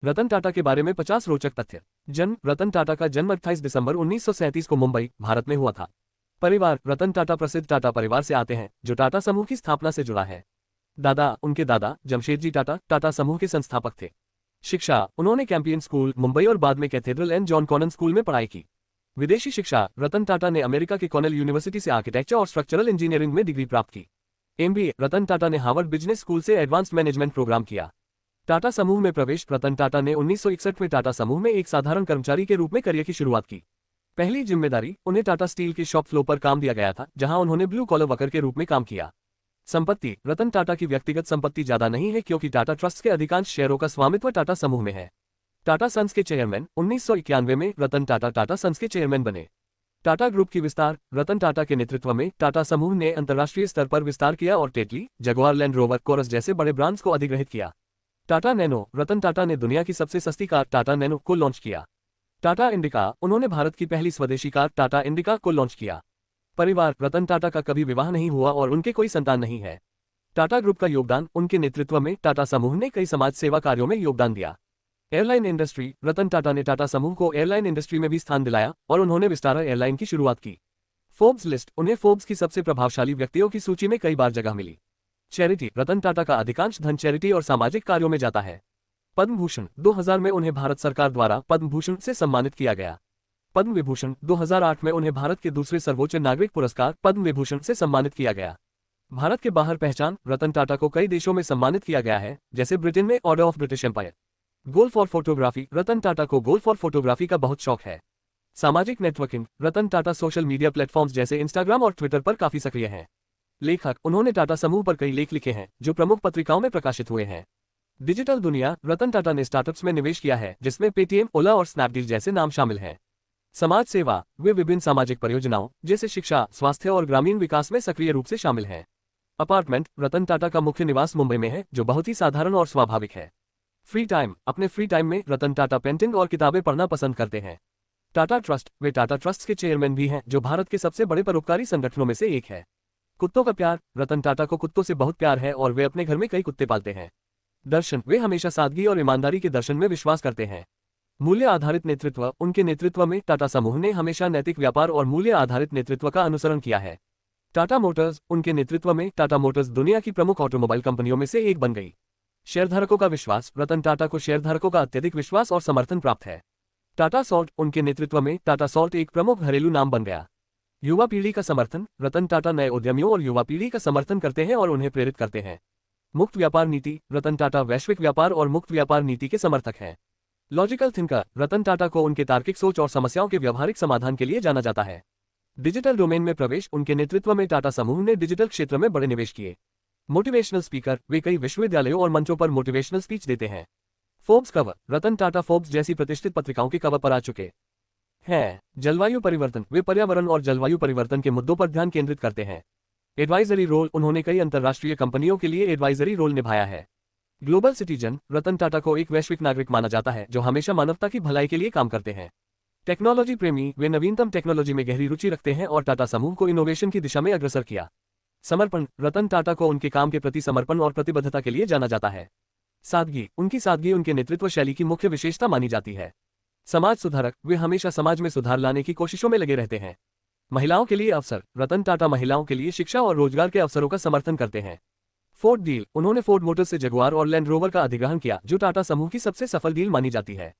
रतन टाटा के बारे में 50 रोचक तथ्य। जन्म। रतन टाटा का जन्म 28 दिसंबर 1937 को मुंबई, भारत में हुआ था। परिवार। रतन टाटा प्रसिद्ध टाटा परिवार से आते हैं, जो टाटा समूह की स्थापना से जुड़ा है। दादा। उनके दादा जमशेदजी टाटा टाटा समूह के संस्थापक थे। शिक्षा। उन्होंने कैंपियन स्कूल, मुंबई और बाद में cathedral and John Connon school में पढ़ाई की। विदेशी शिक्षा। रतन टाटा ने अमेरिका के कॉर्नेल यूनिवर्सिटी से आर्किटेक्चर और स्ट्रक्चरल इंजीनियरिंग में डिग्री प्राप्त की। MBA। रतन टाटा ने हार्वर्ड बिजनेस स्कूल से एडवांस्ड मैनेजमेंट प्रोग्राम किया। टाटा समूह में प्रवेश। रतन टाटा ने 1961 में टाटा समूह में एक साधारण कर्मचारी के रूप में करियर की शुरुआत की। पहली जिम्मेदारी, उन्हें टाटा स्टील के शॉप फ्लोर पर काम दिया गया था, जहां उन्होंने ब्लू कॉलर वर्कर के रूप में काम किया। संपत्ति। रतन टाटा की व्यक्तिगत संपत्ति ज्यादा नहीं है, क्योंकि टाटा ट्रस्ट के अधिकांश शेयरों का स्वामित्व टाटा समूह में है। टाटा सन्स के चेयरमैन। 1991 में रतन टाटा टाटा सन्स के चेयरमैन बने। टाटा ग्रुप की विस्तार। रतन टाटा के नेतृत्व में टाटा समूह ने अंतर्राष्ट्रीय स्तर पर विस्तार किया और Tetley, Jaguar Land Rover, Corus जैसे बड़े ब्रांड्स को अधिग्रहित किया। टाटा नैनो। रतन टाटा ने दुनिया की सबसे सस्ती कार टाटा नैनो को लॉन्च किया। टाटा इंडिका। उन्होंने भारत की पहली स्वदेशी कार टाटा इंडिका को लॉन्च किया। परिवार। रतन टाटा का कभी विवाह नहीं हुआ और उनके कोई संतान नहीं है। टाटा ग्रुप का योगदान। उनके नेतृत्व में टाटा समूह ने कई समाज सेवा कार्यों में योगदान दिया। Airline industry. रतन टाटा ने टाटा समूह को एयरलाइन इंडस्ट्री में भी स्थान दिलाया और उन्होंने विस्तारा एयरलाइन की शुरुआत की। Forbes list. उन्हें फोर्ब्स की सबसे प्रभावशाली व्यक्तियों की सूची में कई बार जगह मिली। चैरिटी। रतन टाटा का अधिकांश धन चैरिटी और सामाजिक कार्यों में जाता है। पद्म भूषण। 2000 में उन्हें भारत सरकार द्वारा पद्म भूषण से सम्मानित किया गया। पद्म विभूषण। 2008 में उन्हें भारत के दूसरे सर्वोच्च नागरिक पुरस्कार पद्म विभूषण से सम्मानित किया गया। भारत के बाहर पहचान। रतन टाटा को कई देशों में सम्मानित किया गया है, जैसे ब्रिटेन में order of British Empire. Golf और फोटोग्राफी। रतन टाटा को गोल्फ और फोटोग्राफी का बहुत शौक है। सामाजिक networking. Ratan Tata social media platforms जैसे इंस्टाग्राम और ट्विटर पर काफी सक्रिय हैं। लेखक। उन्होंने टाटा समूह पर कई लेख लिखे हैं, जो प्रमुख पत्रिकाओं में प्रकाशित हुए हैं। डिजिटल दुनिया। रतन टाटा ने स्टार्टअप्स में निवेश किया है, जिसमें पेटीएम, ओला और स्नैपडील जैसे नाम शामिल हैं। समाज सेवा। वे विभिन्न सामाजिक परियोजनाओं जैसे शिक्षा, स्वास्थ्य और ग्रामीण विकास में सक्रिय रूप से शामिल हैं। अपार्टमेंट। रतन टाटा का मुख्य निवास मुंबई में है, जो बहुत ही साधारण और स्वाभाविक है। Free time. अपने फ्री टाइम में रतन टाटा पेंटिंग और किताबें पढ़ना पसंद करते हैं। टाटा ट्रस्ट। वे टाटा ट्रस्ट के चेयरमैन भी हैं, जो भारत के सबसे बड़े परोपकारी संगठनों में से एक है। कुत्तों का प्यार। रतन टाटा को कुत्तों से बहुत प्यार है और वे अपने घर में कई कुत्ते पालते हैं। दर्शन। वे हमेशा सादगी और ईमानदारी के दर्शन में विश्वास करते हैं। मूल्य आधारित नेतृत्व। उनके नेतृत्व में टाटा समूह ने हमेशा नैतिक व्यापार और मूल्य आधारित नेतृत्व का अनुसरण किया है। टाटा मोटर्स। उनके नेतृत्व में टाटा मोटर्स दुनिया की प्रमुख ऑटोमोबाइल कंपनियों में से एक बन गई। शेयरधारकों का विश्वास। रतन टाटा को शेयरधारकों का अत्यधिक विश्वास और समर्थन प्राप्त है। टाटा सॉल्ट। उनके नेतृत्व में टाटा सॉल्ट एक प्रमुख घरेलू नाम बन गया। युवा पीढ़ी का समर्थन। रतन टाटा नए उद्यमियों और युवा पीढ़ी का समर्थन करते हैं और उन्हें प्रेरित करते हैं। मुक्त व्यापार नीति। रतन टाटा वैश्विक व्यापार और मुक्त व्यापार नीति के समर्थक हैं। Logical thinker. रतन टाटा को उनके तार्किक सोच और समस्याओं के व्यावहारिक समाधान के लिए जाना जाता है। डिजिटल डोमेन में प्रवेश। उनके नेतृत्व में टाटा समूह ने डिजिटल क्षेत्र में बड़े निवेश किए। Motivational speaker. वे कई विश्वविद्यालयों और मंचों पर मोटिवेशनल स्पीच देते हैं। Forbes cover. Ratan Tata Forbes जैसी प्रतिष्ठित पत्रिकाओं के कवर पर आ चुके हैं। जलवायु परिवर्तन। वे पर्यावरण और जलवायु परिवर्तन के मुद्दों पर ध्यान केंद्रित करते हैं। Advisory role. उन्होंने कई अंतर्राष्ट्रीय कंपनियों के लिए एडवाइजरी रोल निभाया है। Global citizen. रतन टाटा को एक वैश्विक नागरिक माना जाता है, जो हमेशा मानवता की भलाई के लिए काम करते हैं। टेक्नोलॉजी प्रेमी। वे नवीनतम टेक्नोलॉजी में गहरी रुचि रखते हैं और टाटा समूह को इनोवेशन की दिशा में अग्रसर किया। समर्पण। रतन टाटा को उनके काम के प्रति समर्पण और प्रतिबद्धता के लिए जाना जाता है। सादगी। उनकी सादगी उनके नेतृत्व शैली की मुख्य विशेषता मानी जाती है। समाज सुधारक। वे हमेशा समाज में सुधार लाने की कोशिशों में लगे रहते हैं। महिलाओं के लिए अवसर। रतन टाटा महिलाओं के लिए शिक्षा और रोजगार के अवसरों का समर्थन करते हैं। Ford deal. उन्होंने फोर्ड मोटर्स से जगुआर और लैंड रोवर का अधिग्रहण किया, जो टाटा समूह की सबसे सफल डील मानी जाती है।